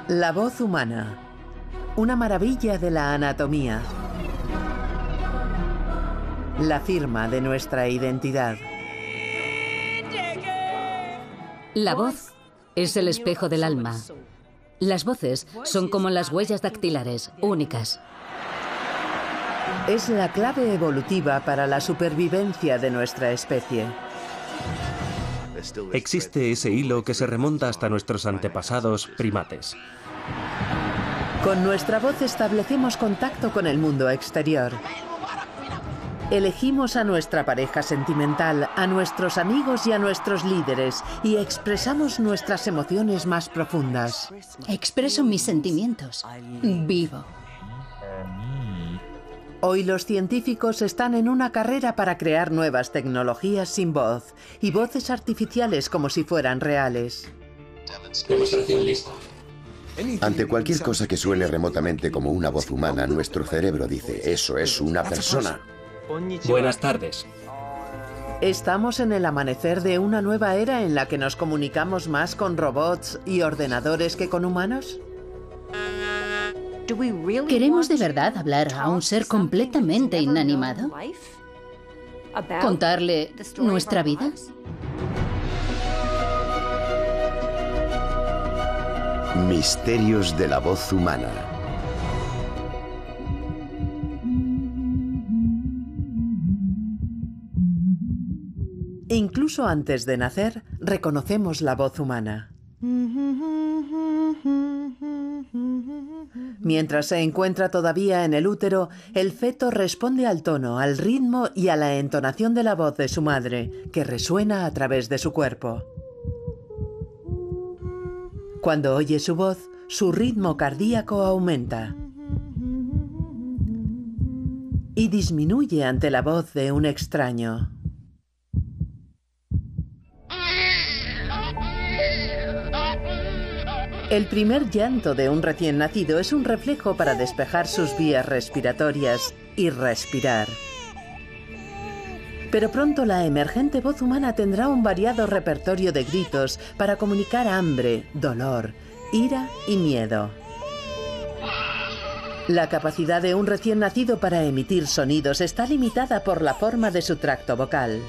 La voz humana, una maravilla de la anatomía, la firma de nuestra identidad. La voz es el espejo del alma. Las voces son como las huellas dactilares, únicas. Es la clave evolutiva para la supervivencia de nuestra especie. Existe ese hilo que se remonta hasta nuestros antepasados primates. Con nuestra voz establecemos contacto con el mundo exterior. Elegimos a nuestra pareja sentimental, a nuestros amigos y a nuestros líderes y expresamos nuestras emociones más profundas. Expreso mis sentimientos. Vivo. Hoy los científicos están en una carrera para crear nuevas tecnologías sin voz y voces artificiales como si fueran reales. Demostración lista. Ante cualquier cosa que suene remotamente como una voz humana, nuestro cerebro dice, eso es una persona. Buenas tardes. Estamos en el amanecer de una nueva era en la que nos comunicamos más con robots y ordenadores que con humanos. ¿Queremos de verdad hablar a un ser completamente inanimado? ¿Contarle nuestra vida? Misterios de la voz humana. Incluso antes de nacer, reconocemos la voz humana. Mientras se encuentra todavía en el útero, el feto responde al tono, al ritmo y a la entonación de la voz de su madre, que resuena a través de su cuerpo. Cuando oye su voz, su ritmo cardíaco aumenta y disminuye ante la voz de un extraño. El primer llanto de un recién nacido es un reflejo para despejar sus vías respiratorias y respirar. Pero pronto la emergente voz humana tendrá un variado repertorio de gritos para comunicar hambre, dolor, ira y miedo. La capacidad de un recién nacido para emitir sonidos está limitada por la forma de su tracto vocal.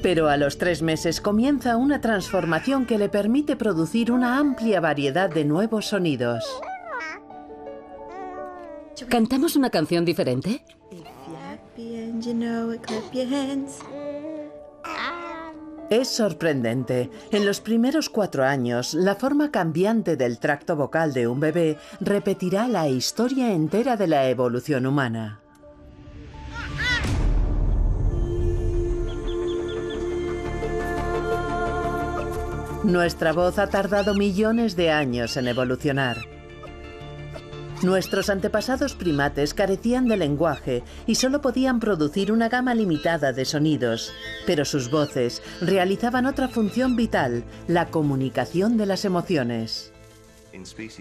Pero a los 3 meses comienza una transformación que le permite producir una amplia variedad de nuevos sonidos. ¿Cantamos una canción diferente? Es sorprendente. En los primeros 4 años, la forma cambiante del tracto vocal de un bebé repetirá la historia entera de la evolución humana. Nuestra voz ha tardado millones de años en evolucionar. Nuestros antepasados primates carecían de lenguaje y solo podían producir una gama limitada de sonidos, pero sus voces realizaban otra función vital, la comunicación de las emociones.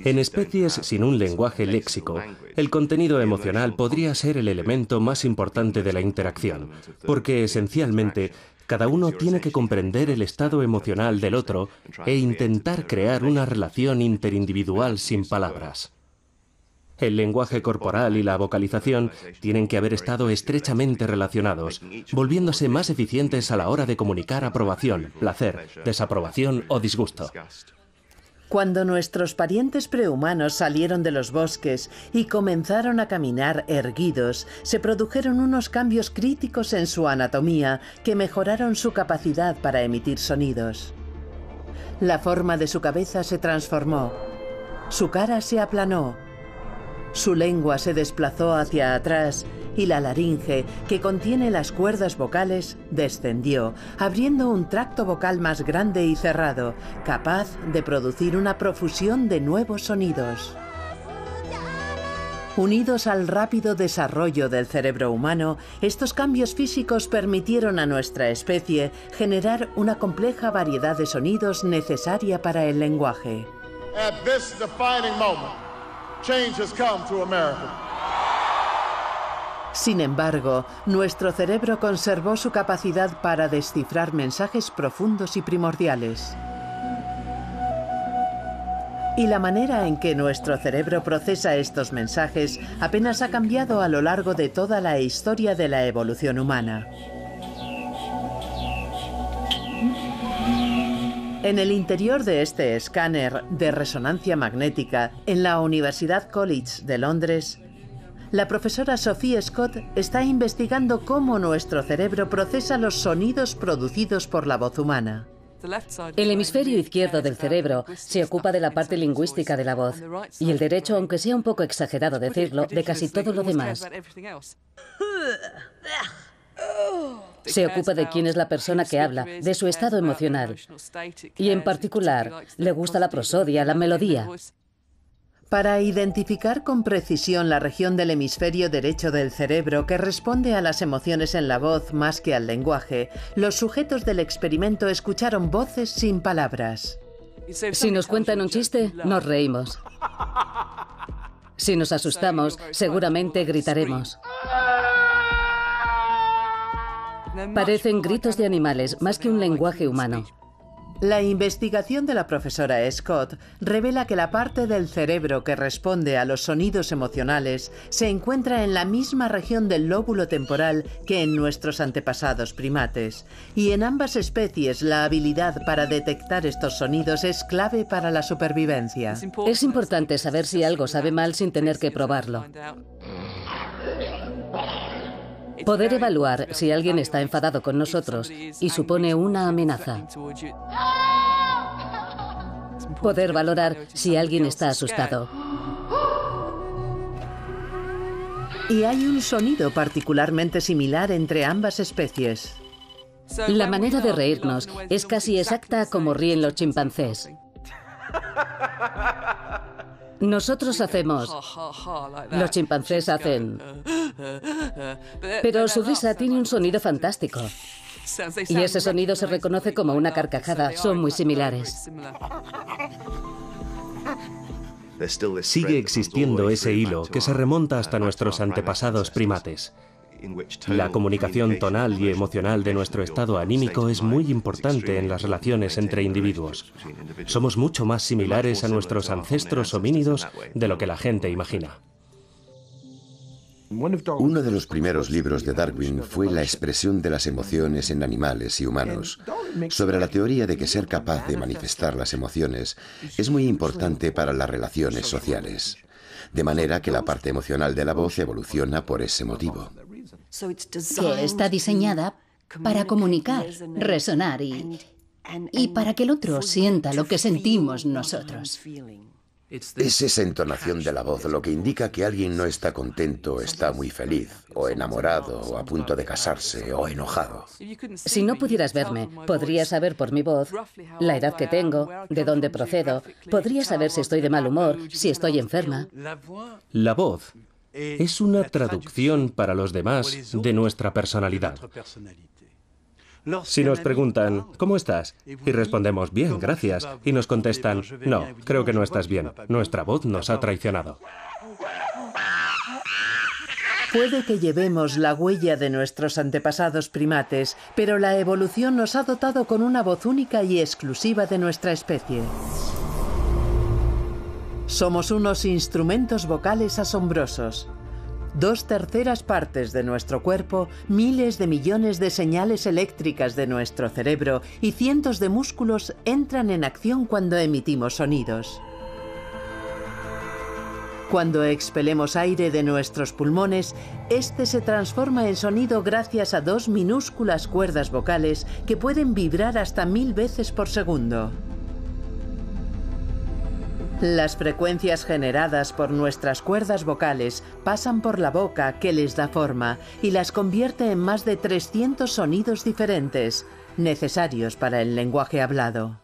En especies sin un lenguaje léxico, el contenido emocional podría ser el elemento más importante de la interacción, porque esencialmente cada uno tiene que comprender el estado emocional del otro e intentar crear una relación interindividual sin palabras. El lenguaje corporal y la vocalización tienen que haber estado estrechamente relacionados, volviéndose más eficientes a la hora de comunicar aprobación, placer, desaprobación o disgusto. Cuando nuestros parientes prehumanos salieron de los bosques y comenzaron a caminar erguidos, se produjeron unos cambios críticos en su anatomía que mejoraron su capacidad para emitir sonidos. La forma de su cabeza se transformó, su cara se aplanó, su lengua se desplazó hacia atrás y la laringe, que contiene las cuerdas vocales, descendió, abriendo un tracto vocal más grande y cerrado, capaz de producir una profusión de nuevos sonidos. Unidos al rápido desarrollo del cerebro humano, estos cambios físicos permitieron a nuestra especie generar una compleja variedad de sonidos necesaria para el lenguaje. At this defining moment, change has come to America. Sin embargo, nuestro cerebro conservó su capacidad para descifrar mensajes profundos y primordiales. Y la manera en que nuestro cerebro procesa estos mensajes apenas ha cambiado a lo largo de toda la historia de la evolución humana. En el interior de este escáner de resonancia magnética, en la Universidad College de Londres, la profesora Sophie Scott está investigando cómo nuestro cerebro procesa los sonidos producidos por la voz humana. El hemisferio izquierdo del cerebro se ocupa de la parte lingüística de la voz y el derecho, aunque sea un poco exagerado decirlo, de casi todo lo demás. Se ocupa de quién es la persona que habla, de su estado emocional. Y en particular, le gusta la prosodia, la melodía. Para identificar con precisión la región del hemisferio derecho del cerebro que responde a las emociones en la voz más que al lenguaje, los sujetos del experimento escucharon voces sin palabras. Si nos cuentan un chiste, nos reímos. Si nos asustamos, seguramente gritaremos. Parecen gritos de animales, más que un lenguaje humano. La investigación de la profesora Scott revela que la parte del cerebro que responde a los sonidos emocionales se encuentra en la misma región del lóbulo temporal que en nuestros antepasados primates. Y en ambas especies la habilidad para detectar estos sonidos es clave para la supervivencia. Es importante saber si algo sabe mal sin tener que probarlo. Poder evaluar si alguien está enfadado con nosotros y supone una amenaza. Poder valorar si alguien está asustado. Y hay un sonido particularmente similar entre ambas especies. La manera de reírnos es casi exacta como ríen los chimpancés. Nosotros hacemos... Los chimpancés hacen... Pero su risa tiene un sonido fantástico. Y ese sonido se reconoce como una carcajada. Son muy similares. Sigue existiendo ese hilo que se remonta hasta nuestros antepasados primates. La comunicación tonal y emocional de nuestro estado anímico es muy importante en las relaciones entre individuos. Somos mucho más similares a nuestros ancestros homínidos de lo que la gente imagina. Uno de los primeros libros de Darwin fue La expresión de las emociones en animales y humanos, sobre la teoría de que ser capaz de manifestar las emociones es muy importante para las relaciones sociales, de manera que la parte emocional de la voz evoluciona por ese motivo. Que está diseñada para comunicar, resonar y para que el otro sienta lo que sentimos nosotros. Es esa entonación de la voz lo que indica que alguien no está contento, está muy feliz, o enamorado, o a punto de casarse, o enojado. Si no pudieras verme, podrías saber por mi voz la edad que tengo, de dónde procedo, podrías saber si estoy de mal humor, si estoy enferma. La voz es una traducción para los demás de nuestra personalidad. Si nos preguntan, ¿cómo estás? Y respondemos, bien, gracias. Y nos contestan, no, creo que no estás bien. Nuestra voz nos ha traicionado. Puede que llevemos la huella de nuestros antepasados primates, pero la evolución nos ha dotado con una voz única y exclusiva de nuestra especie. Somos unos instrumentos vocales asombrosos. 2/3 partes de nuestro cuerpo, miles de millones de señales eléctricas de nuestro cerebro y cientos de músculos entran en acción cuando emitimos sonidos. Cuando expelemos aire de nuestros pulmones, este se transforma en sonido gracias a 2 minúsculas cuerdas vocales que pueden vibrar hasta 1000 veces por segundo. Las frecuencias generadas por nuestras cuerdas vocales pasan por la boca, que les da forma, y las convierte en más de 300 sonidos diferentes, necesarios para el lenguaje hablado.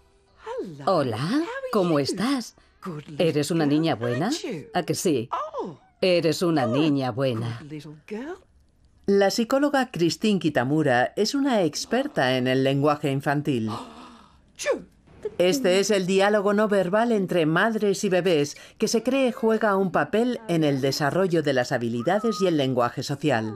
Hola, ¿cómo estás? ¿Eres una niña buena? ¿A que sí? Eres una niña buena. La psicóloga Christine Kitamura es una experta en el lenguaje infantil. Este es el diálogo no verbal entre madres y bebés que se cree juega un papel en el desarrollo de las habilidades y el lenguaje social.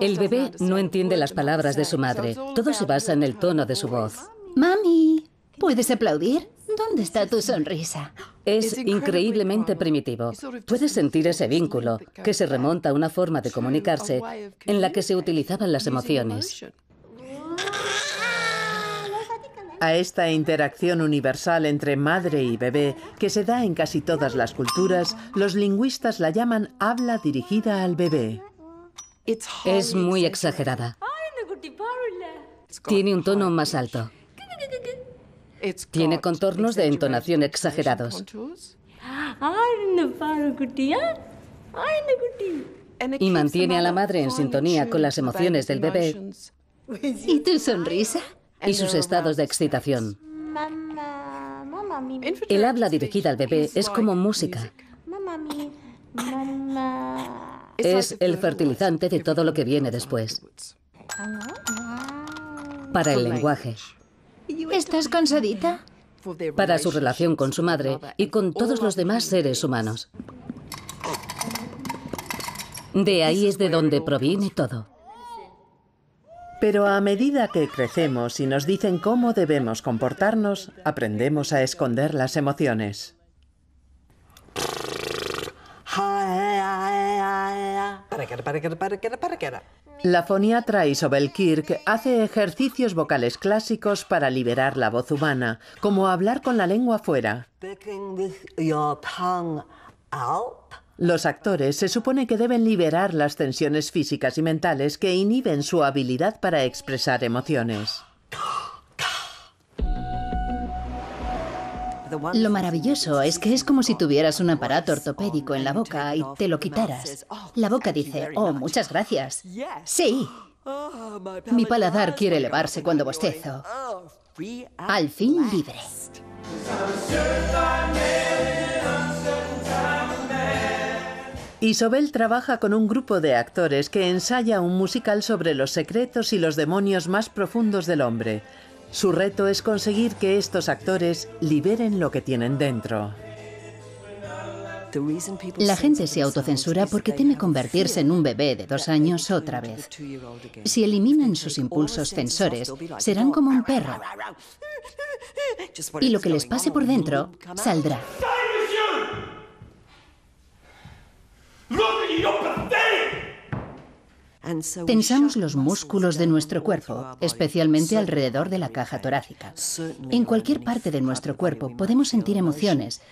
El bebé no entiende las palabras de su madre. Todo se basa en el tono de su voz. Mami, ¿puedes aplaudir? ¿Dónde está tu sonrisa? Es increíblemente primitivo. Puedes sentir ese vínculo, que se remonta a una forma de comunicarse en la que se utilizaban las emociones. A esta interacción universal entre madre y bebé, que se da en casi todas las culturas, los lingüistas la llaman habla dirigida al bebé. Es muy exagerada. Tiene un tono más alto. Tiene contornos de entonación exagerados. Y mantiene a la madre en sintonía con las emociones del bebé ¿Y tu sonrisa? y sus estados de excitación. El habla dirigida al bebé es como música. Es el fertilizante de todo lo que viene después. Para el lenguaje, ¿Estás cansadita? para su relación con su madre y con todos los demás seres humanos. De ahí es de donde proviene todo. Pero a medida que crecemos y nos dicen cómo debemos comportarnos, aprendemos a esconder las emociones. La foniatra Isobel Kirk hace ejercicios vocales clásicos para liberar la voz humana, como hablar con la lengua fuera. Los actores se supone que deben liberar las tensiones físicas y mentales que inhiben su habilidad para expresar emociones. Lo maravilloso es que es como si tuvieras un aparato ortopédico en la boca y te lo quitaras. La boca dice, oh, muchas gracias. Sí. Mi paladar quiere elevarse cuando bostezo. Al fin libre. Isobel trabaja con un grupo de actores que ensaya un musical sobre los secretos y los demonios más profundos del hombre. Su reto es conseguir que estos actores liberen lo que tienen dentro. La gente se autocensura porque teme convertirse en un bebé de 2 años otra vez. Si eliminan sus impulsos censores, serán como un perro. Y lo que les pase por dentro saldrá. Tensamos los músculos de nuestro cuerpo, especialmente alrededor de la caja torácica. En cualquier parte de nuestro cuerpo podemos sentir emociones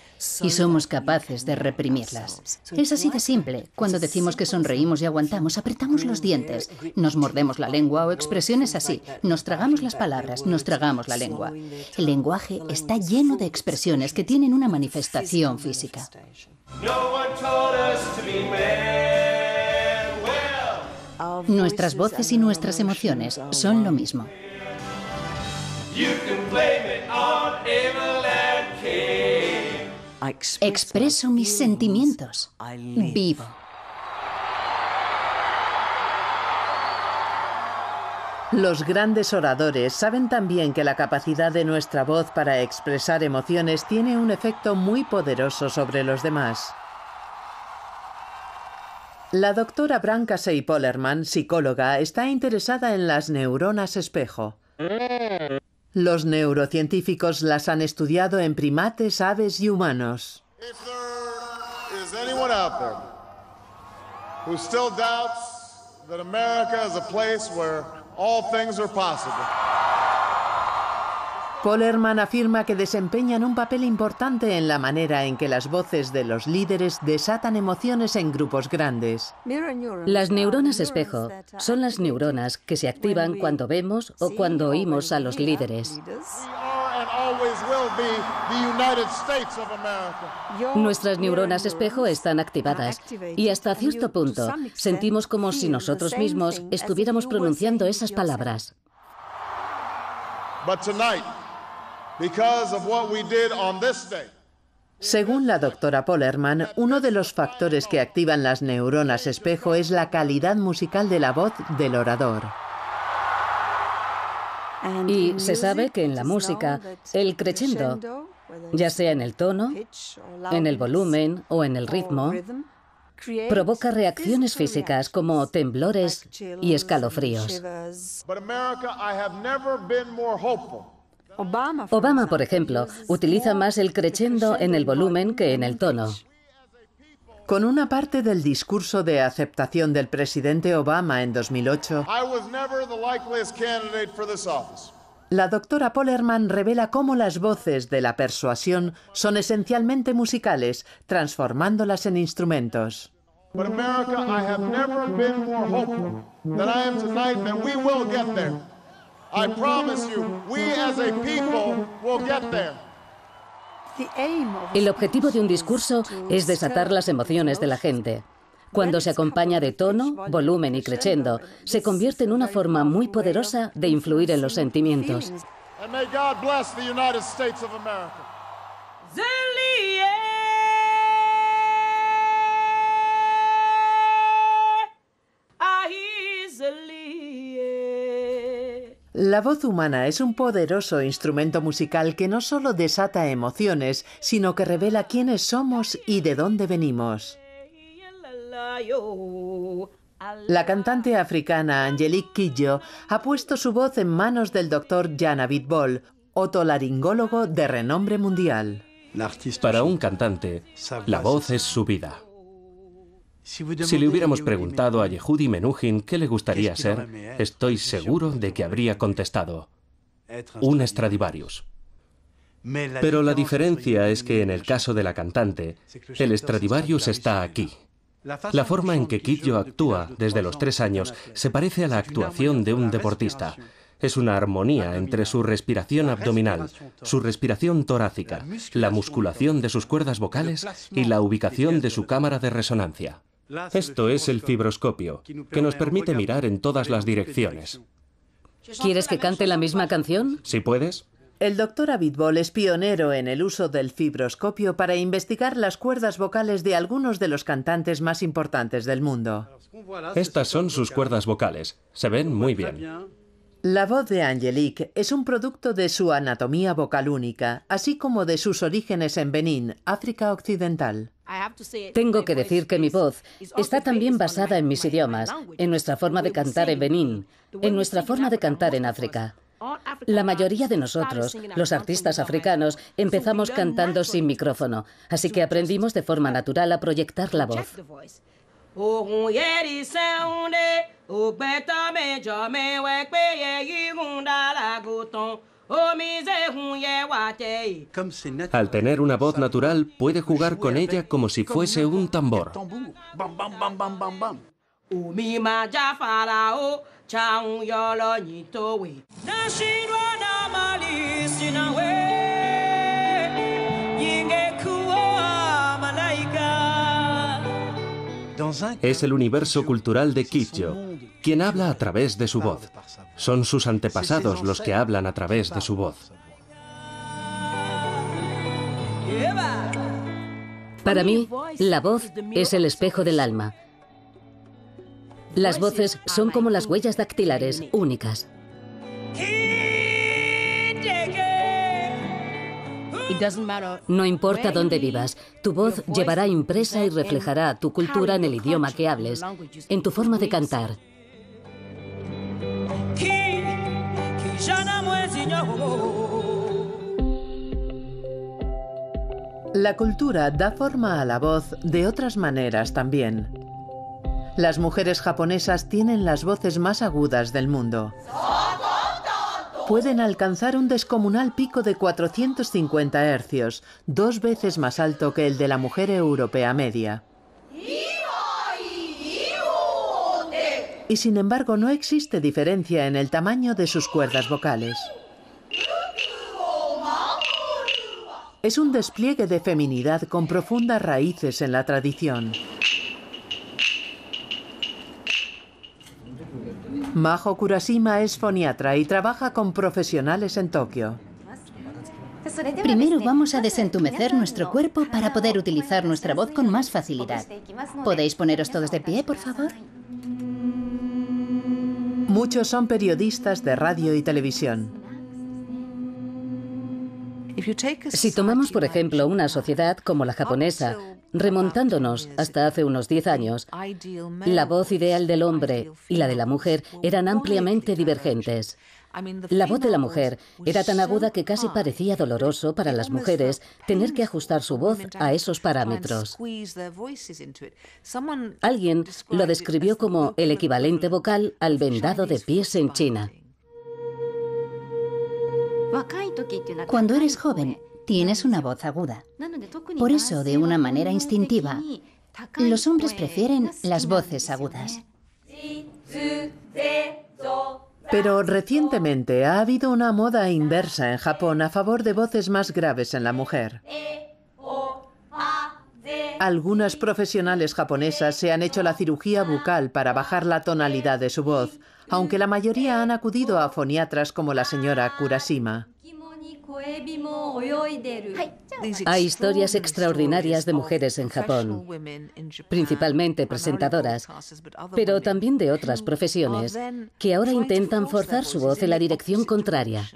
y somos capaces de reprimirlas. Es así de simple. Cuando decimos que sonreímos y aguantamos, apretamos los dientes, nos mordemos la lengua o expresiones así. Nos tragamos las palabras, nos tragamos la lengua. El lenguaje está lleno de expresiones que tienen una manifestación física. Nuestras voces y nuestras emociones son lo mismo. Expreso mis sentimientos. Vivo. Los grandes oradores saben también que la capacidad de nuestra voz para expresar emociones tiene un efecto muy poderoso sobre los demás. La doctora Brancasey Pollerman, psicóloga, está interesada en las neuronas espejo. Los neurocientíficos las han estudiado en primates, aves y humanos. Pollerman afirma que desempeñan un papel importante en la manera en que las voces de los líderes desatan emociones en grupos grandes. Las neuronas espejo son las neuronas que se activan cuando vemos o cuando oímos a los líderes. Nuestras neuronas espejo están activadas y hasta cierto punto sentimos como si nosotros mismos estuviéramos pronunciando esas palabras. Según la doctora Pollerman, uno de los factores que activan las neuronas espejo es la calidad musical de la voz del orador. Y se sabe que en la música, el crescendo, ya sea en el tono, en el volumen o en el ritmo, provoca reacciones físicas como temblores y escalofríos. Obama, por ejemplo, utiliza más el crescendo en el volumen que en el tono. Con una parte del discurso de aceptación del presidente Obama en 2008, la doctora Pollerman revela cómo las voces de la persuasión son esencialmente musicales, transformándolas en instrumentos. But America, I have never been more hopeful than I am tonight that we will get there. I promise you, we as a people will get there. El objetivo de un discurso es desatar las emociones de la gente. Cuando se acompaña de tono, volumen y crescendo, se convierte en una forma muy poderosa de influir en los sentimientos. And may God bless the United States of America. La voz humana es un poderoso instrumento musical que no solo desata emociones, sino que revela quiénes somos y de dónde venimos. La cantante africana Angelique Kidjo ha puesto su voz en manos del doctor Jan Abitbol, otolaringólogo de renombre mundial. Para un cantante, la voz es su vida. Si le hubiéramos preguntado a Yehudi Menuhin qué le gustaría ser, estoy seguro de que habría contestado: un Stradivarius. Pero la diferencia es que en el caso de la cantante, el Stradivarius está aquí. La forma en que Kidjo actúa desde los 3 años se parece a la actuación de un deportista. Es una armonía entre su respiración abdominal, su respiración torácica, la musculación de sus cuerdas vocales y la ubicación de su cámara de resonancia. Esto es el fibroscopio, que nos permite mirar en todas las direcciones. ¿Quieres que cante la misma canción? ¿Si puedes? El doctor Abitbol es pionero en el uso del fibroscopio para investigar las cuerdas vocales de algunos de los cantantes más importantes del mundo. Estas son sus cuerdas vocales. Se ven muy bien. La voz de Angelique es un producto de su anatomía vocal única, así como de sus orígenes en Benín, África Occidental. Tengo que decir que mi voz está también basada en mis idiomas, en nuestra forma de cantar en Benín, en nuestra forma de cantar en África. La mayoría de nosotros, los artistas africanos, empezamos cantando sin micrófono, así que aprendimos de forma natural a proyectar la voz. Al tener una voz natural, puede jugar con ella como si fuese un tambor. Es el universo cultural de Kidjo, quien habla a través de su voz. Son sus antepasados los que hablan a través de su voz. Para mí, la voz es el espejo del alma. Las voces son como las huellas dactilares, únicas. No importa dónde vivas, tu voz llevará impresa y reflejará tu cultura en el idioma que hables, en tu forma de cantar. La cultura da forma a la voz de otras maneras también. Las mujeres japonesas tienen las voces más agudas del mundo. Pueden alcanzar un descomunal pico de 450 hercios, 2 veces más alto que el de la mujer europea media. Y sin embargo no existe diferencia en el tamaño de sus cuerdas vocales. Es un despliegue de feminidad con profundas raíces en la tradición. Majo Kurashima es foniatra y trabaja con profesionales en Tokio. Primero vamos a desentumecer nuestro cuerpo para poder utilizar nuestra voz con más facilidad. ¿Podéis poneros todos de pie, por favor? Muchos son periodistas de radio y televisión. Si tomamos, por ejemplo, una sociedad como la japonesa, remontándonos hasta hace unos 10 años, la voz ideal del hombre y la de la mujer eran ampliamente divergentes. La voz de la mujer era tan aguda que casi parecía doloroso para las mujeres tener que ajustar su voz a esos parámetros. Alguien lo describió como el equivalente vocal al vendado de pies en China. Cuando eres joven, tienes una voz aguda. Por eso, de una manera instintiva, los hombres prefieren las voces agudas. Pero recientemente ha habido una moda inversa en Japón a favor de voces más graves en la mujer. Algunas profesionales japonesas se han hecho la cirugía bucal para bajar la tonalidad de su voz, aunque la mayoría han acudido a foniatras como la señora Kurashima. Hay historias extraordinarias de mujeres en Japón, principalmente presentadoras, pero también de otras profesiones, que ahora intentan forzar su voz en la dirección contraria.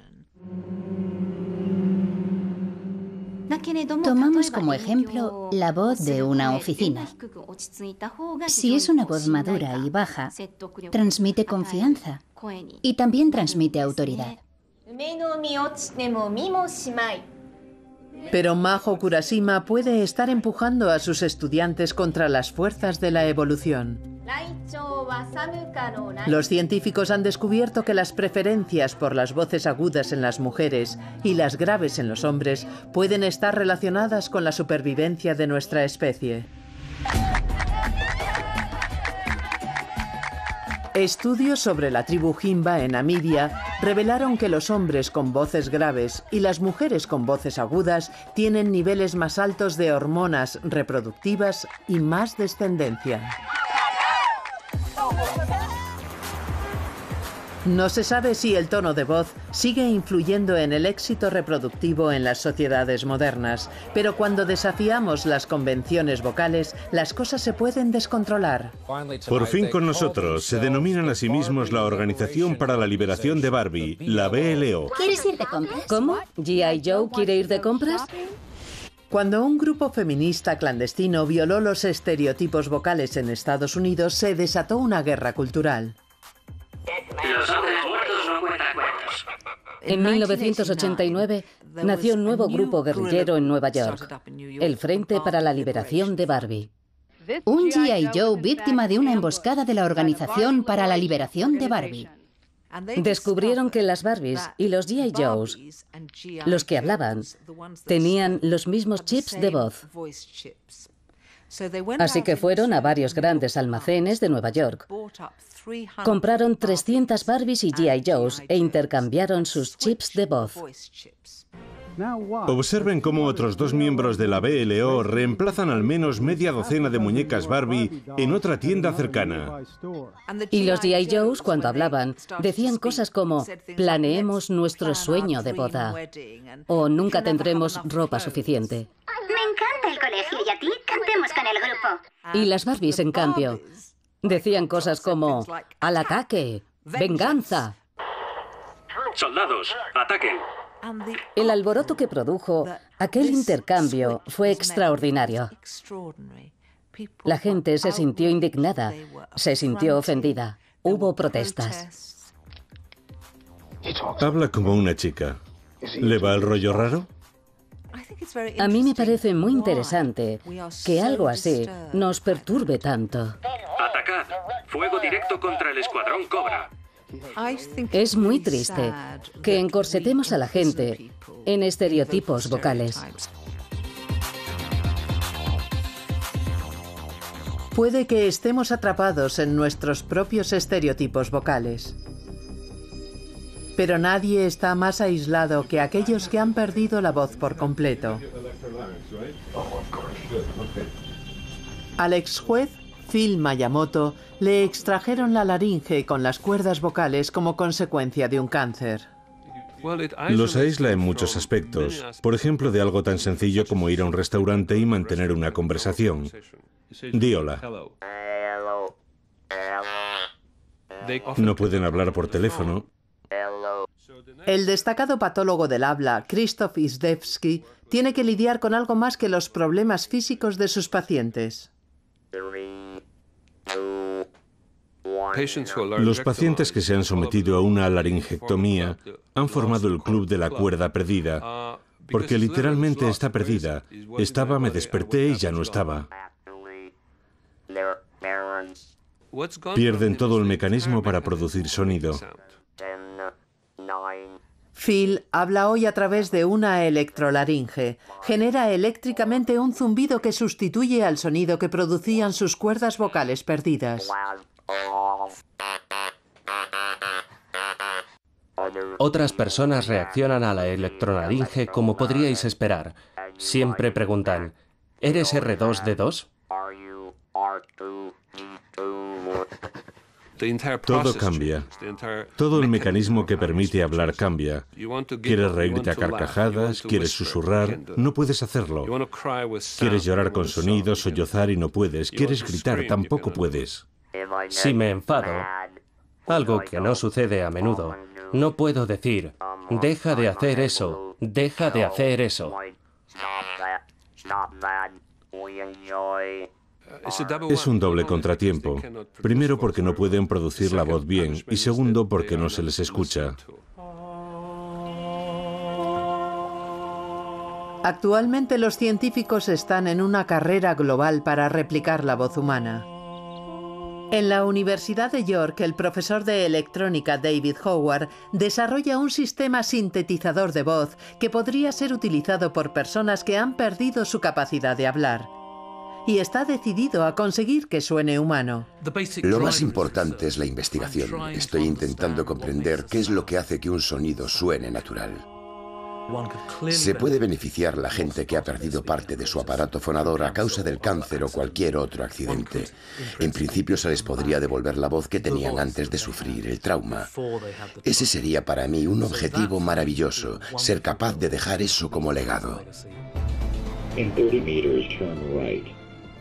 Tomamos como ejemplo la voz de una oficina. Si es una voz madura y baja, transmite confianza y también transmite autoridad. Pero Majo Kurashima puede estar empujando a sus estudiantes contra las fuerzas de la evolución. Los científicos han descubierto que las preferencias por las voces agudas en las mujeres y las graves en los hombres pueden estar relacionadas con la supervivencia de nuestra especie. Estudios sobre la tribu Himba en Namibia revelaron que los hombres con voces graves y las mujeres con voces agudas tienen niveles más altos de hormonas reproductivas y más descendencia. No se sabe si el tono de voz sigue influyendo en el éxito reproductivo en las sociedades modernas, pero cuando desafiamos las convenciones vocales, las cosas se pueden descontrolar. Por fin con nosotros, se denominan a sí mismos la Organización para la Liberación de Barbie, la BLO. ¿Quieres ir de compras? ¿Cómo? ¿G.I. Joe quiere ir de compras? Cuando un grupo feminista clandestino violó los estereotipos vocales en Estados Unidos, se desató una guerra cultural. Los hombres muertos no cuentan cuentos. En 1989 nació un nuevo grupo guerrillero en Nueva York, el Frente para la Liberación de Barbie. Un G.I. Joe víctima de una emboscada de la Organización para la Liberación de Barbie. Descubrieron que las Barbies y los G.I. Joes, los que hablaban, tenían los mismos chips de voz. Así que fueron a varios grandes almacenes de Nueva York. Compraron 300 Barbies y G.I. Joes e intercambiaron sus chips de voz. Observen cómo otros dos miembros de la BLO reemplazan al menos media docena de muñecas Barbie en otra tienda cercana. Y los G.I. Joes, cuando hablaban, decían cosas como planeemos nuestro sueño de boda o nunca tendremos ropa suficiente. Me encanta el colegio y a ti cantemos con el grupo. Y las Barbies, en cambio, decían cosas como al ataque, venganza. Soldados, ataquen. El alboroto que produjo aquel intercambio fue extraordinario. La gente se sintió indignada, se sintió ofendida. Hubo protestas. Habla como una chica. ¿Le va el rollo raro? A mí me parece muy interesante que algo así nos perturbe tanto. Atacad. Fuego directo contra el escuadrón Cobra. Es muy triste que encorsetemos a la gente en estereotipos vocales. Puede que estemos atrapados en nuestros propios estereotipos vocales. Pero nadie está más aislado que aquellos que han perdido la voz por completo. Al ex juez Phil Miyamoto le extrajeron la laringe con las cuerdas vocales como consecuencia de un cáncer. Los aísla en muchos aspectos. Por ejemplo, de algo tan sencillo como ir a un restaurante y mantener una conversación. Di hola. No pueden hablar por teléfono. El destacado patólogo del habla, Krzysztof Izdebski, tiene que lidiar con algo más que los problemas físicos de sus pacientes. Los pacientes que se han sometido a una laringectomía han formado el club de la cuerda perdida, porque literalmente está perdida. Estaba, me desperté y ya no estaba. Pierden todo el mecanismo para producir sonido. Phil habla hoy a través de una electrolaringe. Genera eléctricamente un zumbido que sustituye al sonido que producían sus cuerdas vocales perdidas. Otras personas reaccionan a la electrolaringe como podríais esperar. Siempre preguntan, ¿eres R2D2? Todo cambia. Todo el mecanismo que permite hablar cambia. Quieres reírte a carcajadas, quieres susurrar, no puedes hacerlo. Quieres llorar con sonidos, sollozar y no puedes. Quieres gritar, tampoco puedes. Si me enfado, algo que no sucede a menudo, no puedo decir, deja de hacer eso, deja de hacer eso. Es un doble contratiempo. Primero porque no pueden producir la voz bien y segundo porque no se les escucha. Actualmente los científicos están en una carrera global para replicar la voz humana. En la Universidad de York, el profesor de electrónica David Howard desarrolla un sistema sintetizador de voz que podría ser utilizado por personas que han perdido su capacidad de hablar. Y está decidido a conseguir que suene humano. Lo más importante es la investigación. Estoy intentando comprender qué es lo que hace que un sonido suene natural. Se puede beneficiar la gente que ha perdido parte de su aparato fonador a causa del cáncer o cualquier otro accidente. En principio se les podría devolver la voz que tenían antes de sufrir el trauma. Ese sería para mí un objetivo maravilloso, ser capaz de dejar eso como legado.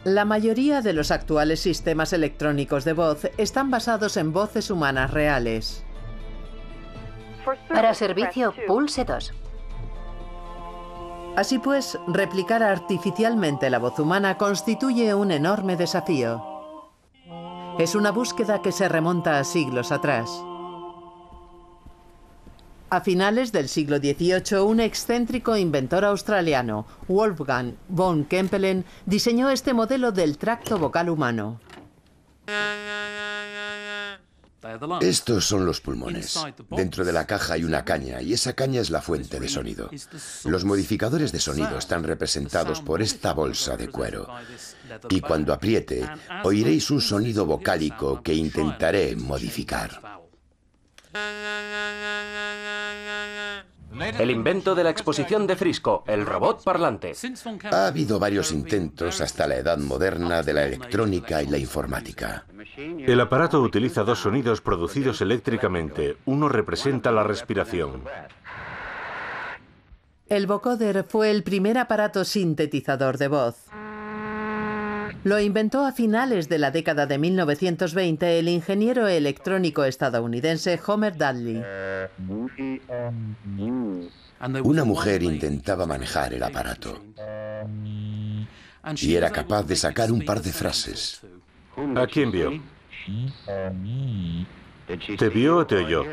La mayoría de los actuales sistemas electrónicos de voz están basados en voces humanas reales. Para servicio, pulse 2. Así pues, replicar artificialmente la voz humana constituye un enorme desafío. Es una búsqueda que se remonta a siglos atrás. A finales del siglo XVIII, un excéntrico inventor australiano, Wolfgang von Kempelen, diseñó este modelo del tracto vocal humano. Estos son los pulmones. Dentro de la caja hay una caña y esa caña es la fuente de sonido. Los modificadores de sonido están representados por esta bolsa de cuero. Y cuando apriete, oiréis un sonido vocálico que intentaré modificar. El invento de la exposición de Frisco, el robot parlante. Ha habido varios intentos hasta la edad moderna de la electrónica y la informática. El aparato utiliza dos sonidos producidos eléctricamente. Uno representa la respiración. El vocoder fue el primer aparato sintetizador de voz. Lo inventó a finales de la década de 1920 el ingeniero electrónico estadounidense Homer Dudley. Una mujer intentaba manejar el aparato y era capaz de sacar un par de frases. ¿A quién vio? ¿Te vio o te oyó?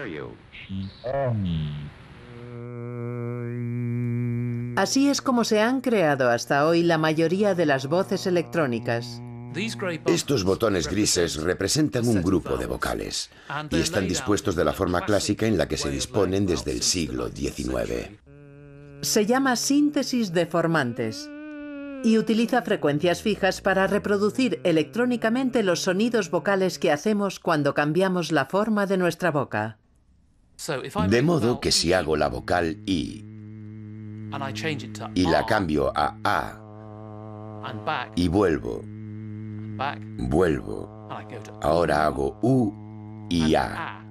Así es como se han creado hasta hoy la mayoría de las voces electrónicas. Estos botones grises representan un grupo de vocales y están dispuestos de la forma clásica en la que se disponen desde el siglo XIX. Se llama síntesis de formantes y utiliza frecuencias fijas para reproducir electrónicamente los sonidos vocales que hacemos cuando cambiamos la forma de nuestra boca. De modo que si hago la vocal I y la cambio a A y vuelvo, ahora hago U y A.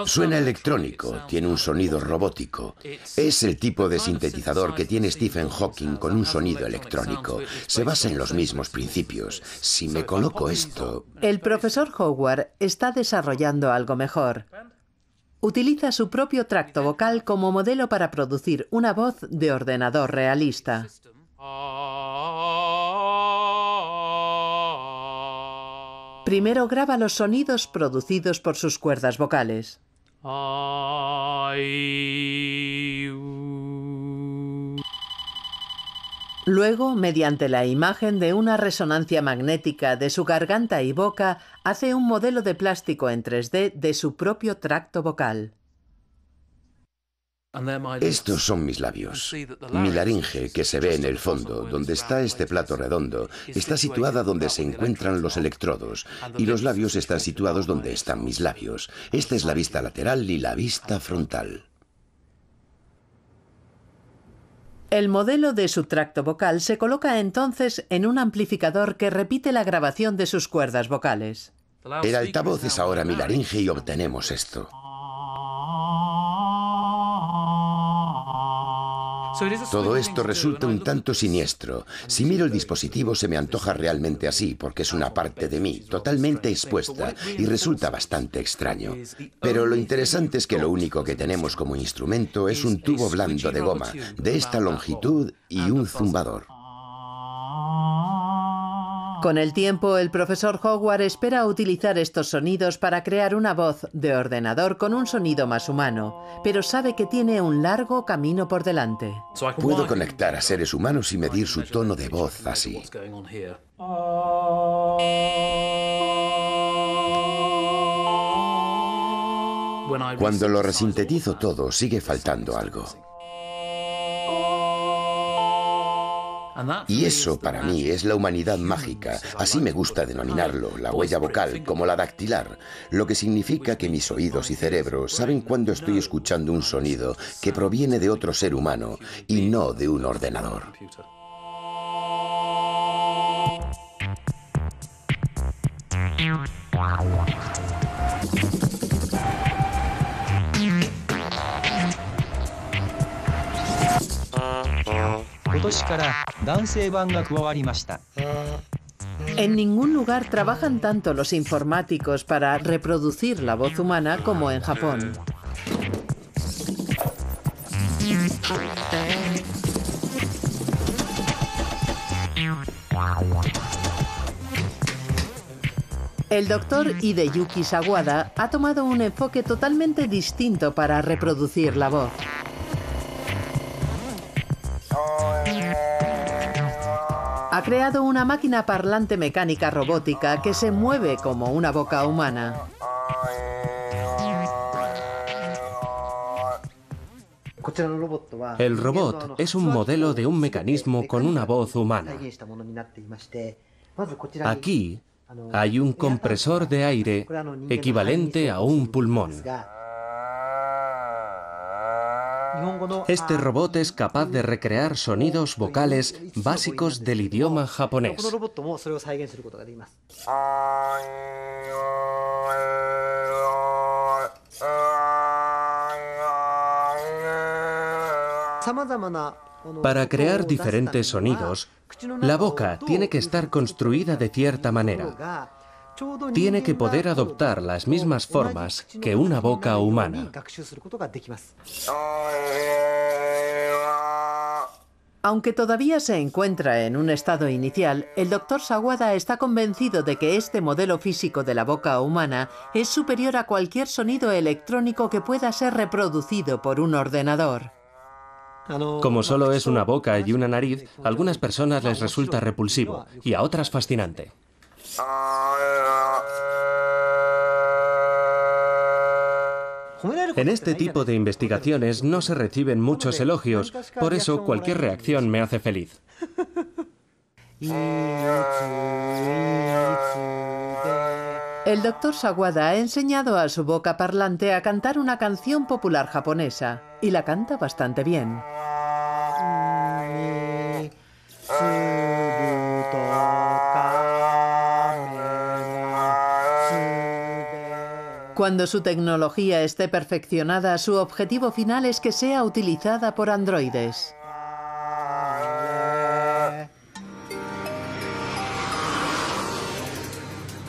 Suena electrónico, tiene un sonido robótico. Es el tipo de sintetizador que tiene Stephen Hawking con un sonido electrónico. Se basa en los mismos principios. Si me coloco esto... El profesor Howard está desarrollando algo mejor. Utiliza su propio tracto vocal como modelo para producir una voz de ordenador realista. Primero graba los sonidos producidos por sus cuerdas vocales. Luego, mediante la imagen de una resonancia magnética de su garganta y boca, hace un modelo de plástico en 3D de su propio tracto vocal. Estos son mis labios. Mi laringe, que se ve en el fondo, donde está este plato redondo, está situada donde se encuentran los electrodos, y los labios están situados donde están mis labios. Esta es la vista lateral y la vista frontal. El modelo de su tracto vocal se coloca entonces en un amplificador que repite la grabación de sus cuerdas vocales. El altavoz es ahora mi laringe y obtenemos esto. Todo esto resulta un tanto siniestro. Si miro el dispositivo se me antoja realmente así, porque es una parte de mí, totalmente expuesta, y resulta bastante extraño. Pero lo interesante es que lo único que tenemos como instrumento es un tubo blando de goma, de esta longitud y un zumbador. Con el tiempo, el profesor Howard espera utilizar estos sonidos para crear una voz de ordenador con un sonido más humano, pero sabe que tiene un largo camino por delante. Puedo conectar a seres humanos y medir su tono de voz así. Cuando lo resintetizo todo, sigue faltando algo. Y eso, para mí, es la humanidad mágica. Así me gusta denominarlo, la huella vocal, como la dactilar, lo que significa que mis oídos y cerebro saben cuando estoy escuchando un sonido que proviene de otro ser humano y no de un ordenador. En ningún lugar trabajan tanto los informáticos para reproducir la voz humana como en Japón. El doctor Hideyuki Sawada ha tomado un enfoque totalmente distinto para reproducir la voz. Ha creado una máquina parlante mecánica robótica que se mueve como una boca humana. El robot es un modelo de un mecanismo con una voz humana. Aquí hay un compresor de aire equivalente a un pulmón. Este robot es capaz de recrear sonidos vocales básicos del idioma japonés. Para crear diferentes sonidos, la boca tiene que estar construida de cierta manera. Tiene que poder adoptar las mismas formas que una boca humana. Aunque todavía se encuentra en un estado inicial, el doctor Sawada está convencido de que este modelo físico de la boca humana es superior a cualquier sonido electrónico que pueda ser reproducido por un ordenador. Como solo es una boca y una nariz, a algunas personas les resulta repulsivo y a otras fascinante. En este tipo de investigaciones no se reciben muchos elogios, por eso cualquier reacción me hace feliz. El doctor Sawada ha enseñado a su boca parlante a cantar una canción popular japonesa, y la canta bastante bien. Cuando su tecnología esté perfeccionada, su objetivo final es que sea utilizada por androides.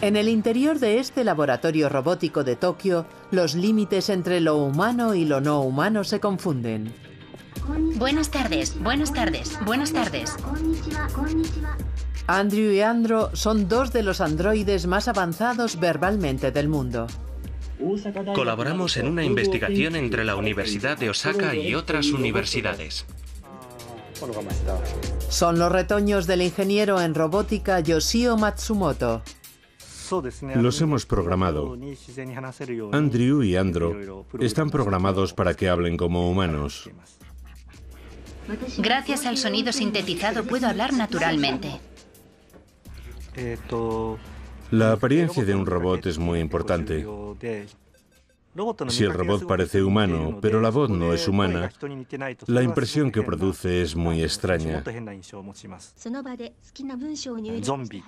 En el interior de este laboratorio robótico de Tokio, los límites entre lo humano y lo no humano se confunden. Buenas tardes, buenas tardes, buenas tardes. Andrew y Andro son dos de los androides más avanzados verbalmente del mundo. Colaboramos en una investigación entre la Universidad de Osaka y otras universidades. Son los retoños del ingeniero en robótica Yoshio Matsumoto. Los hemos programado. Andrew y Andro están programados para que hablen como humanos. Gracias al sonido sintetizado puedo hablar naturalmente. La apariencia de un robot es muy importante. Si el robot parece humano, pero la voz no es humana, la impresión que produce es muy extraña.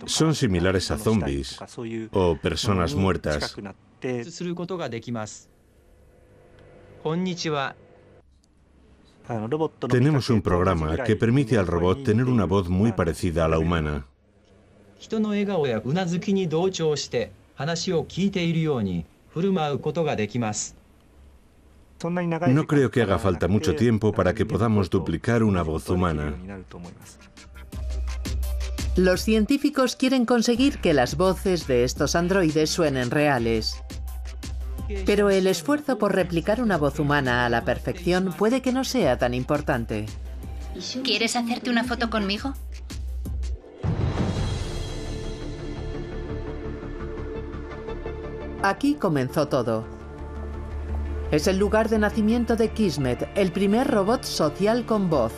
Son similares a zombies o personas muertas. Tenemos un programa que permite al robot tener una voz muy parecida a la humana. No creo que haga falta mucho tiempo para que podamos duplicar una voz humana. Los científicos quieren conseguir que las voces de estos androides suenen reales. Pero el esfuerzo por replicar una voz humana a la perfección puede que no sea tan importante. ¿Quieres hacerte una foto conmigo? Aquí comenzó todo. Es el lugar de nacimiento de Kismet, el primer robot social con voz.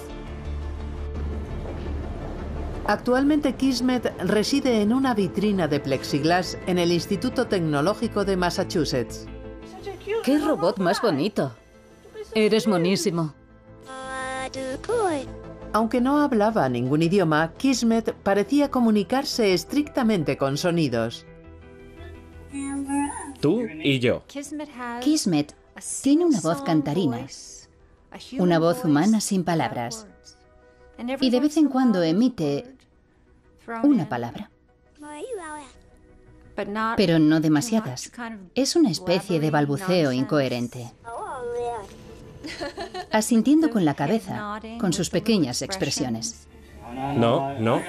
Actualmente Kismet reside en una vitrina de plexiglas en el Instituto Tecnológico de Massachusetts. ¡Qué robot más bonito! Eres monísimo. Aunque no hablaba ningún idioma, Kismet parecía comunicarse estrictamente con sonidos. Tú y yo. Kismet tiene una voz cantarina, una voz humana sin palabras, y de vez en cuando emite una palabra. Pero no demasiadas. Es una especie de balbuceo incoherente. Asintiendo con la cabeza, con sus pequeñas expresiones. No, no.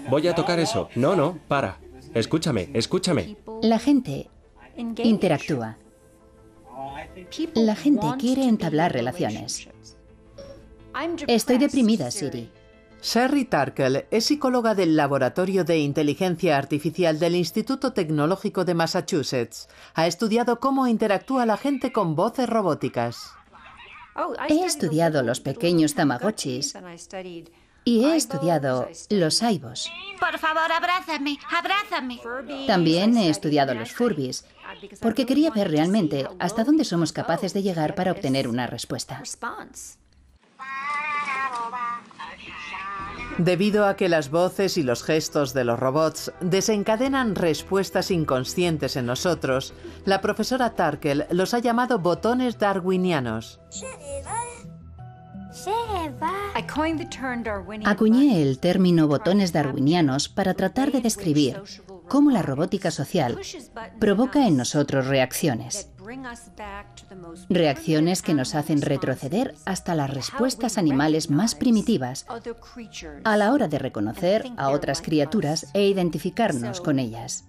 Voy a tocar eso. No, no, para. Escúchame, escúchame. La gente interactúa. La gente quiere entablar relaciones. Estoy deprimida, Siri. Sherry Turkle es psicóloga del Laboratorio de Inteligencia Artificial del Instituto Tecnológico de Massachusetts. Ha estudiado cómo interactúa la gente con voces robóticas. He estudiado los pequeños tamagotchis y he estudiado los aibos. Por favor, abrázame, abrázame. También he estudiado los Furbies, porque quería ver realmente hasta dónde somos capaces de llegar para obtener una respuesta. Debido a que las voces y los gestos de los robots desencadenan respuestas inconscientes en nosotros, la profesora Turkle los ha llamado botones darwinianos. Acuñé el término botones darwinianos para tratar de describir cómo la robótica social provoca en nosotros reacciones. Reacciones que nos hacen retroceder hasta las respuestas animales más primitivas a la hora de reconocer a otras criaturas e identificarnos con ellas,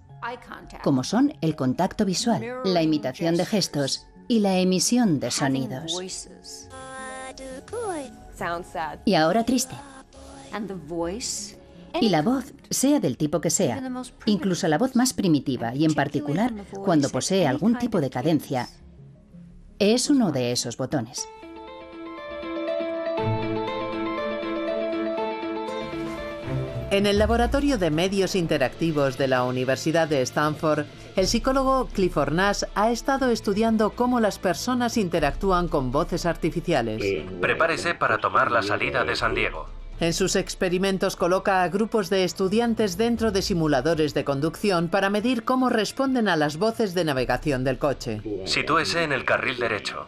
como son el contacto visual, la imitación de gestos y la emisión de sonidos. Y ahora triste. Y la voz, sea del tipo que sea, incluso la voz más primitiva y en particular cuando posee algún tipo de cadencia, es uno de esos botones. En el Laboratorio de Medios Interactivos de la Universidad de Stanford, el psicólogo Clifford Nash ha estado estudiando cómo las personas interactúan con voces artificiales. Prepárese para tomar la salida de San Diego. En sus experimentos coloca a grupos de estudiantes dentro de simuladores de conducción para medir cómo responden a las voces de navegación del coche. Sitúese en el carril derecho.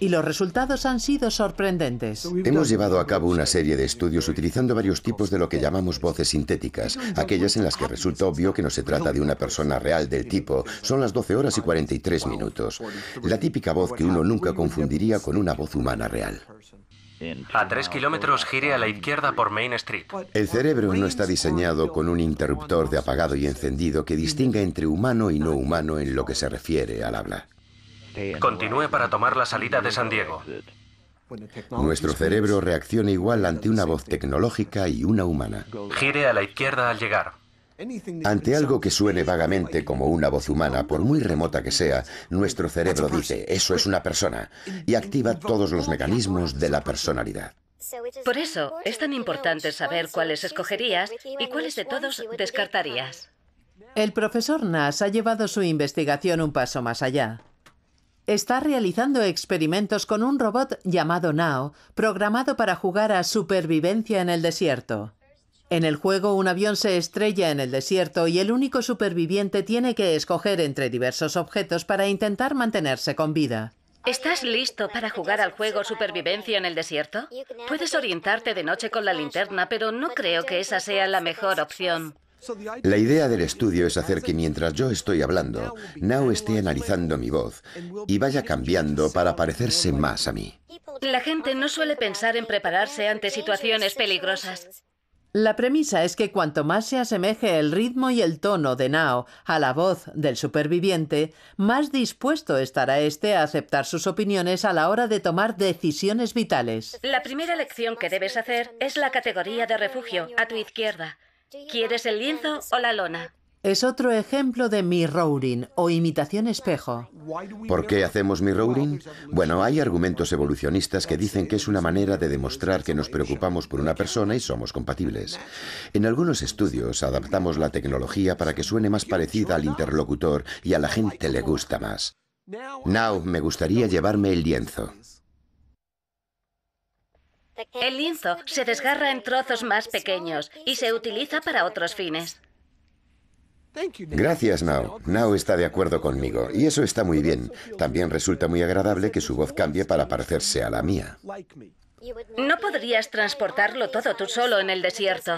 Y los resultados han sido sorprendentes. Hemos llevado a cabo una serie de estudios utilizando varios tipos de lo que llamamos voces sintéticas, aquellas en las que resulta obvio que no se trata de una persona real del tipo "son las 12 horas y 43 minutos", la típica voz que uno nunca confundiría con una voz humana real. A 3 kilómetros gire a la izquierda por Main Street. El cerebro no está diseñado con un interruptor de apagado y encendido que distinga entre humano y no humano en lo que se refiere al habla. Continúe para tomar la salida de San Diego. Nuestro cerebro reacciona igual ante una voz tecnológica y una humana. Gire a la izquierda al llegar. Ante algo que suene vagamente como una voz humana, por muy remota que sea, nuestro cerebro dice, eso es una persona, y activa todos los mecanismos de la personalidad. Por eso es tan importante saber cuáles escogerías y cuáles de todos descartarías. El profesor Nash ha llevado su investigación un paso más allá. Está realizando experimentos con un robot llamado Now, programado para jugar a supervivencia en el desierto. En el juego, un avión se estrella en el desierto y el único superviviente tiene que escoger entre diversos objetos para intentar mantenerse con vida. ¿Estás listo para jugar al juego Supervivencia en el desierto? Puedes orientarte de noche con la linterna, pero no creo que esa sea la mejor opción. La idea del estudio es hacer que mientras yo estoy hablando, Now esté analizando mi voz y vaya cambiando para parecerse más a mí. La gente no suele pensar en prepararse ante situaciones peligrosas. La premisa es que cuanto más se asemeje el ritmo y el tono de Now a la voz del superviviente, más dispuesto estará éste a aceptar sus opiniones a la hora de tomar decisiones vitales. La primera elección que debes hacer es la categoría de refugio, a tu izquierda. ¿Quieres el lienzo o la lona? Es otro ejemplo de mirroring o imitación espejo. ¿Por qué hacemos mirroring? Bueno, hay argumentos evolucionistas que dicen que es una manera de demostrar que nos preocupamos por una persona y somos compatibles. En algunos estudios adaptamos la tecnología para que suene más parecida al interlocutor y a la gente le gusta más. Now, me gustaría llevarme el lienzo. El lienzo se desgarra en trozos más pequeños y se utiliza para otros fines. Gracias, Now. Now está de acuerdo conmigo, y eso está muy bien. También resulta muy agradable que su voz cambie para parecerse a la mía. No podrías transportarlo todo tú solo en el desierto.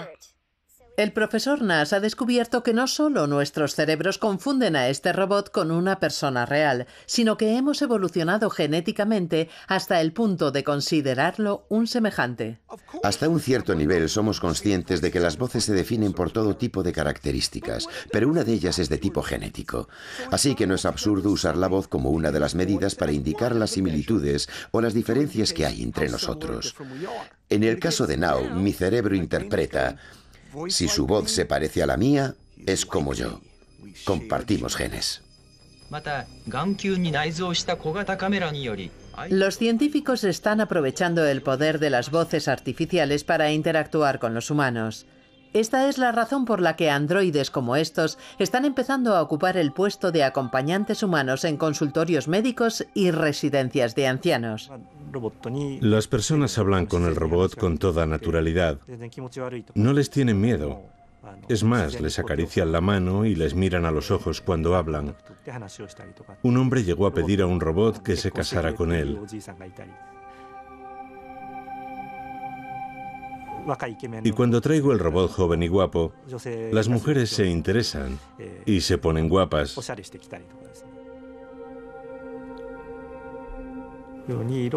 El profesor Nash ha descubierto que no solo nuestros cerebros confunden a este robot con una persona real, sino que hemos evolucionado genéticamente hasta el punto de considerarlo un semejante. Hasta un cierto nivel somos conscientes de que las voces se definen por todo tipo de características, pero una de ellas es de tipo genético. Así que no es absurdo usar la voz como una de las medidas para indicar las similitudes o las diferencias que hay entre nosotros. En el caso de Now, mi cerebro interpreta: si su voz se parece a la mía, es como yo. Compartimos genes. Los científicos están aprovechando el poder de las voces artificiales para interactuar con los humanos. Esta es la razón por la que androides como estos están empezando a ocupar el puesto de acompañantes humanos en consultorios médicos y residencias de ancianos. Las personas hablan con el robot con toda naturalidad. No les tienen miedo. Es más, les acarician la mano y les miran a los ojos cuando hablan. Un hombre llegó a pedir a un robot que se casara con él. Y cuando traigo el robot joven y guapo, las mujeres se interesan y se ponen guapas.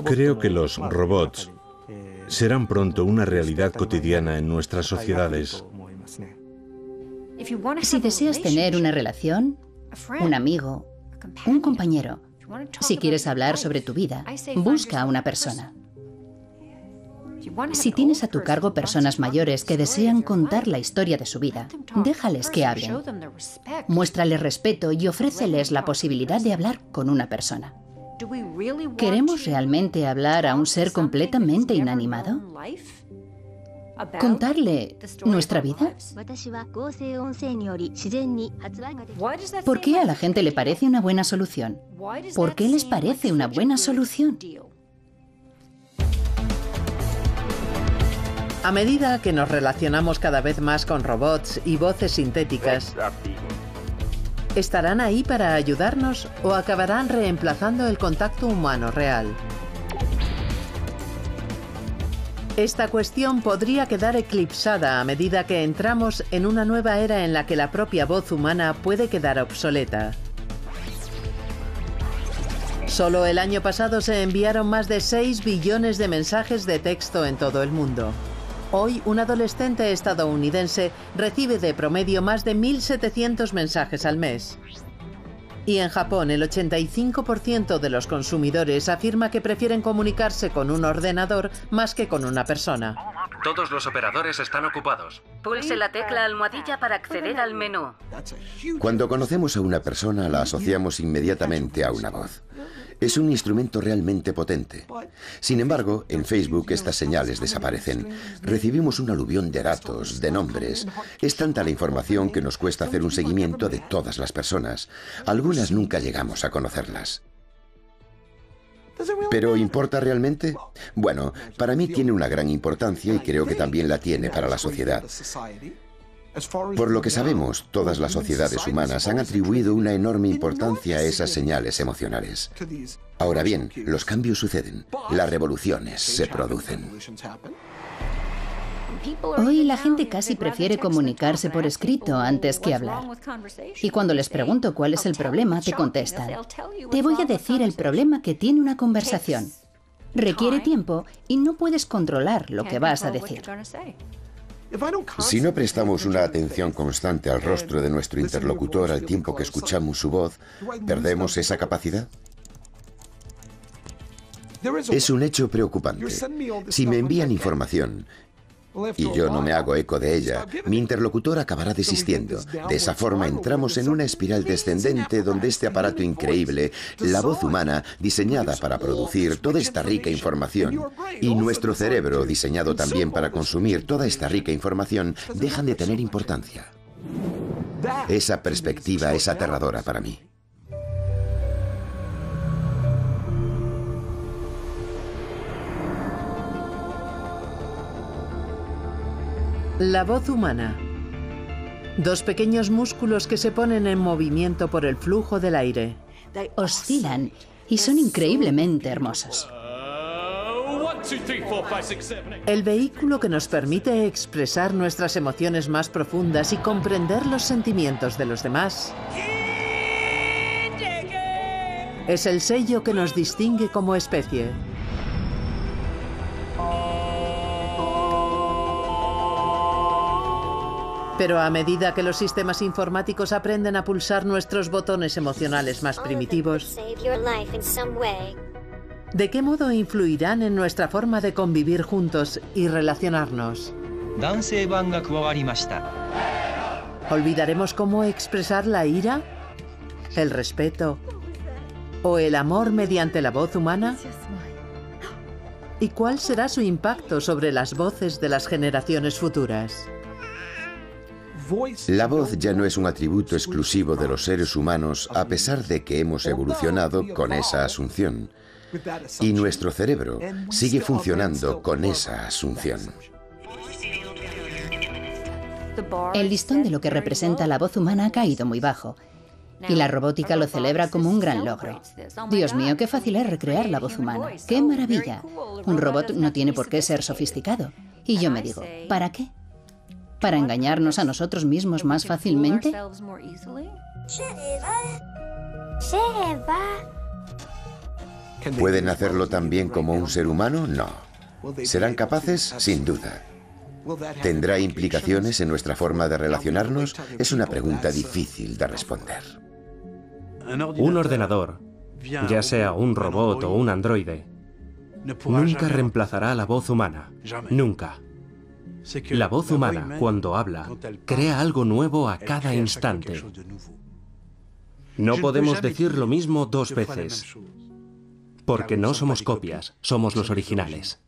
Creo que los robots serán pronto una realidad cotidiana en nuestras sociedades. Si deseas tener una relación, un amigo, un compañero, si quieres hablar sobre tu vida, busca a una persona. Si tienes a tu cargo personas mayores que desean contar la historia de su vida, déjales que hablen. Muéstrales respeto y ofréceles la posibilidad de hablar con una persona. ¿Queremos realmente hablar a un ser completamente inanimado? ¿Contarle nuestra vida? ¿Por qué a la gente le parece una buena solución? ¿Por qué les parece una buena solución? A medida que nos relacionamos cada vez más con robots y voces sintéticas, ¿estarán ahí para ayudarnos o acabarán reemplazando el contacto humano real? Esta cuestión podría quedar eclipsada a medida que entramos en una nueva era en la que la propia voz humana puede quedar obsoleta. Solo el año pasado se enviaron más de 6 billones de mensajes de texto en todo el mundo. Hoy, un adolescente estadounidense recibe de promedio más de 1.700 mensajes al mes. Y en Japón, el 85% de los consumidores afirma que prefieren comunicarse con un ordenador más que con una persona. Todos los operadores están ocupados. Pulse la tecla almohadilla para acceder al menú. Cuando conocemos a una persona, la asociamos inmediatamente a una voz. Es un instrumento realmente potente. Sin embargo, en Facebook estas señales desaparecen. Recibimos un aluvión de datos, de nombres. Es tanta la información que nos cuesta hacer un seguimiento de todas las personas. Algunas nunca llegamos a conocerlas. ¿Pero importa realmente? Bueno, para mí tiene una gran importancia y creo que también la tiene para la sociedad. Por lo que sabemos, todas las sociedades humanas han atribuido una enorme importancia a esas señales emocionales. Ahora bien, los cambios suceden, las revoluciones se producen. Hoy la gente casi prefiere comunicarse por escrito antes que hablar. Y cuando les pregunto cuál es el problema, te contestan: te voy a decir el problema que tiene una conversación. Requiere tiempo y no puedes controlar lo que vas a decir. Si no prestamos una atención constante al rostro de nuestro interlocutor al tiempo que escuchamos su voz, ¿perdemos esa capacidad? Es un hecho preocupante. Si me envían información y yo no me hago eco de ella, mi interlocutor acabará desistiendo. De esa forma entramos en una espiral descendente donde este aparato increíble, la voz humana, diseñada para producir toda esta rica información, y nuestro cerebro, diseñado también para consumir toda esta rica información, dejan de tener importancia. Esa perspectiva es aterradora para mí. La voz humana. Dos pequeños músculos que se ponen en movimiento por el flujo del aire. Oscilan y son increíblemente hermosos. El vehículo que nos permite expresar nuestras emociones más profundas y comprender los sentimientos de los demás. Es el sello que nos distingue como especie. Pero a medida que los sistemas informáticos aprenden a pulsar nuestros botones emocionales más primitivos, ¿de qué modo influirán en nuestra forma de convivir juntos y relacionarnos? ¿Olvidaremos cómo expresar la ira, el respeto o el amor mediante la voz humana? ¿Y cuál será su impacto sobre las voces de las generaciones futuras? La voz ya no es un atributo exclusivo de los seres humanos a pesar de que hemos evolucionado con esa asunción. Y nuestro cerebro sigue funcionando con esa asunción. El listón de lo que representa la voz humana ha caído muy bajo. Y la robótica lo celebra como un gran logro. Dios mío, qué fácil es recrear la voz humana. ¡Qué maravilla! Un robot no tiene por qué ser sofisticado. Y yo me digo, ¿para qué? ¿Para engañarnos a nosotros mismos más fácilmente? ¿Pueden hacerlo tan bien como un ser humano? No. ¿Serán capaces? Sin duda. ¿Tendrá implicaciones en nuestra forma de relacionarnos? Es una pregunta difícil de responder. Un ordenador, ya sea un robot o un androide, nunca reemplazará a la voz humana. Nunca. La voz humana, cuando habla, crea algo nuevo a cada instante. No podemos decir lo mismo dos veces, porque no somos copias, somos los originales.